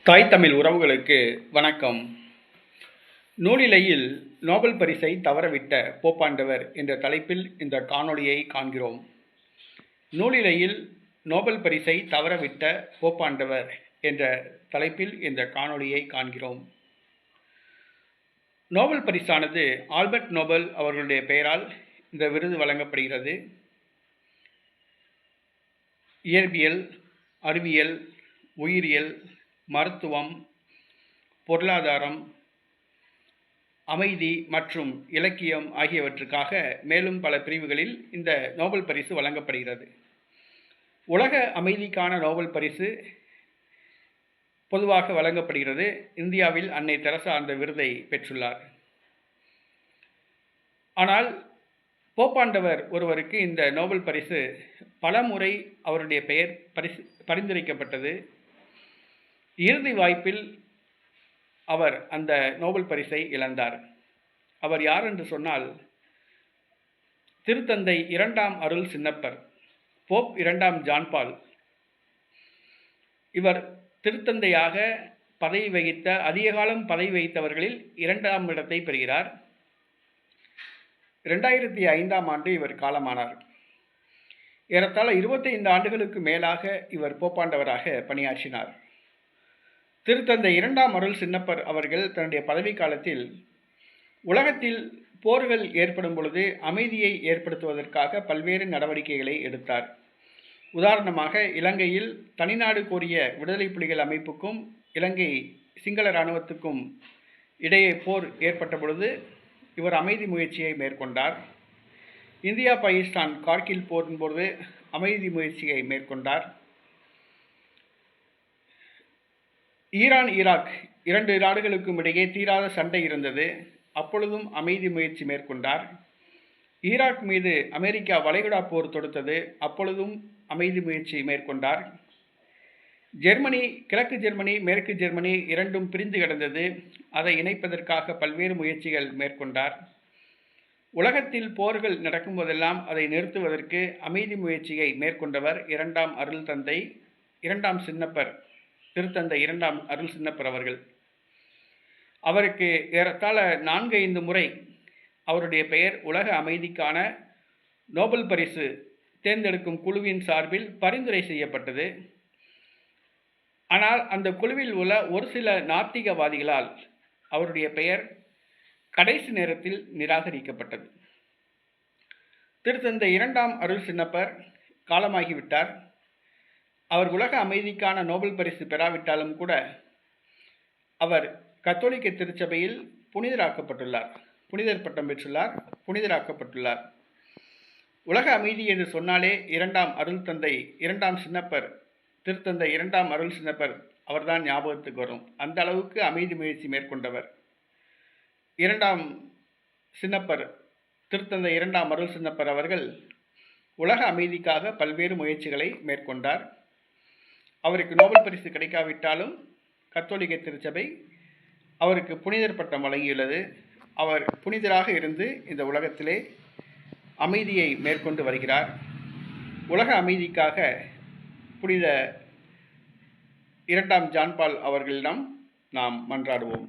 தாய் தமிழ் உறவுகளுக்கு வணக்கம். நூலிலையில் நோபல் பரிசை தவறவிட்ட போப்பாண்டவர் என்ற தலைப்பில் இந்த காணொளியை காண்கிறோம். நூலிலையில் நோபல் பரிசை தவறவிட்ட போப்பாண்டவர் என்ற தலைப்பில் இந்த காணொளியை காண்கிறோம். நோபல் பரிசானது ஆல்பர்ட் நோபல் அவர்களுடைய பெயரால் இந்த விருது வழங்கப்படுகிறது. இயற்பியல், அறிவியல், உயிரியல், மருத்துவம், பொருளாதாரம், அமைதி மற்றும் இலக்கியம் ஆகியவற்றுக்காக மேலும் பல பிரிவுகளில் இந்த நோபல் பரிசு வழங்கப்படுகிறது. உலக அமைதிக்கான நோபல் பரிசு பொதுவாக வழங்கப்படுகிறது. இந்தியாவில் அன்னை தெரசா அந்த விருதை பெற்றுள்ளார். ஆனால் போப்பாண்டவர் ஒருவருக்கு இந்த நோபல் பரிசு பல முறை அவருடைய பெயர் பரிந்துரைக்கப்பட்டது. இறுதி வாய்ப்பில் அவர் அந்த நோபல் பரிசை இழந்தார். அவர் யார் என்று சொன்னால், திருத்தந்தை 2ஆம் அருள் சின்னப்பர், போப் 2ஆம் ஜான்பால். இவர் திருத்தந்தையாக பதவி வகித்த, அதிக காலம் பதவி வகித்தவர்களில் 2ஆம் இடத்தை பெறுகிறார். 2005ஆம் ஆண்டு இவர் காலமானார். ஏறத்தாழ 25 ஆண்டுகளுக்கு மேலாக இவர் போப்பாண்டவராக பணியாற்றினார். திருத்தந்தை 2ஆம் அருள் சின்னப்பர் அவர்கள் தன்னுடைய பதவி காலத்தில் உலகத்தில் போர்கள் ஏற்படும் பொழுது அமைதியை ஏற்படுத்துவதற்காக பல்வேறு நடவடிக்கைகளை எடுத்தார். உதாரணமாக, இலங்கையில் தனிநாடு கோரிய விடுதலை புலிகள் அமைப்புக்கும் இலங்கை சிங்கள இராணுவத்துக்கும் இடையே போர் ஏற்பட்ட பொழுது இவர் அமைதி முயற்சியை மேற்கொண்டார். இந்தியா பாகிஸ்தான் கார்கில் போரின் போது அமைதி முயற்சியை மேற்கொண்டார். ஈரான் ஈராக் 2 நாடுகளுக்கும் இடையே தீராத சண்டை இருந்தது. அப்பொழுதும் அமைதி முயற்சி மேற்கொண்டார். ஈராக் மீது அமெரிக்கா வளைகுடா போர் தொடுத்தது. அப்பொழுதும் அமைதி முயற்சி மேற்கொண்டார். ஜெர்மனி, கிழக்கு ஜெர்மனி, மேற்கு ஜெர்மனி 2ம் பிரிந்து கிடந்தது. அதை இணைப்பதற்காக பல்வேறு முயற்சிகள் மேற்கொண்டார். உலகத்தில் போர்கள் நடக்கும் போதெல்லாம் அதை நிறுத்துவதற்கு அமைதி முயற்சியை மேற்கொண்டவர் 2ஆம் அருள் தந்தை 2ஆம் சின்னப்பர், திருத்தந்தை 2ஆம் அருள் சின்னப்பர் அவர்கள். அவருக்கு ஏறத்தாழ 4-5 முறை அவருடைய பெயர் உலக அமைதிக்கான நோபல் பரிசு தேர்ந்தெடுக்கும் குழுவின் சார்பில் பரிந்துரை செய்யப்பட்டது. ஆனால் அந்த குழுவில் உள்ள ஒரு சில நாத்திகவாதிகளால் அவருடைய பெயர் கடைசி நேரத்தில் நிராகரிக்கப்பட்டது. திருத்தந்தை 2ஆம் அருள் சின்னப்பர் காலமாகிவிட்டார். அவர் உலக அமைதிக்கான நோபல் பரிசு பெறாவிட்டாலும் கூட அவர் கத்தோலிக்க திருச்சபையில் புனிதராக்கப்பட்டுள்ளார், புனிதர் பட்டம் பெற்றுள்ளார், புனிதராக்கப்பட்டுள்ளார். உலக அமைதி என்று சொன்னாலே 2ஆம் அருள் தந்தை 2ஆம் சின்னப்பர், திருத்தந்தை 2ஆம் அருள் சின்னப்பர் அவர்தான் ஞாபகத்துக்கு வரும். அந்த அளவுக்கு அமைதி முயற்சி மேற்கொண்டவர் 2ஆம் சின்னப்பர், திருத்தந்தை 2ஆம் அருள் சின்னப்பர் அவர்கள் உலக அமைதிக்காக பல்வேறு முயற்சிகளை மேற்கொண்டார். அவருக்கு நோபல் பரிசு கிடைக்காவிட்டாலும் கத்தோலிக்க திருச்சபை அவருக்கு புனிதர் பட்டம் வழங்கியுள்ளது. அவர் புனிதராக இருந்து இந்த உலகத்திலே அமைதியை மேற்கொண்டு வருகிறார். உலக அமைதிக்காக புனித 2ஆம் ஜான்பால் அவர்களிடம் நாம் மன்றாடுவோம்.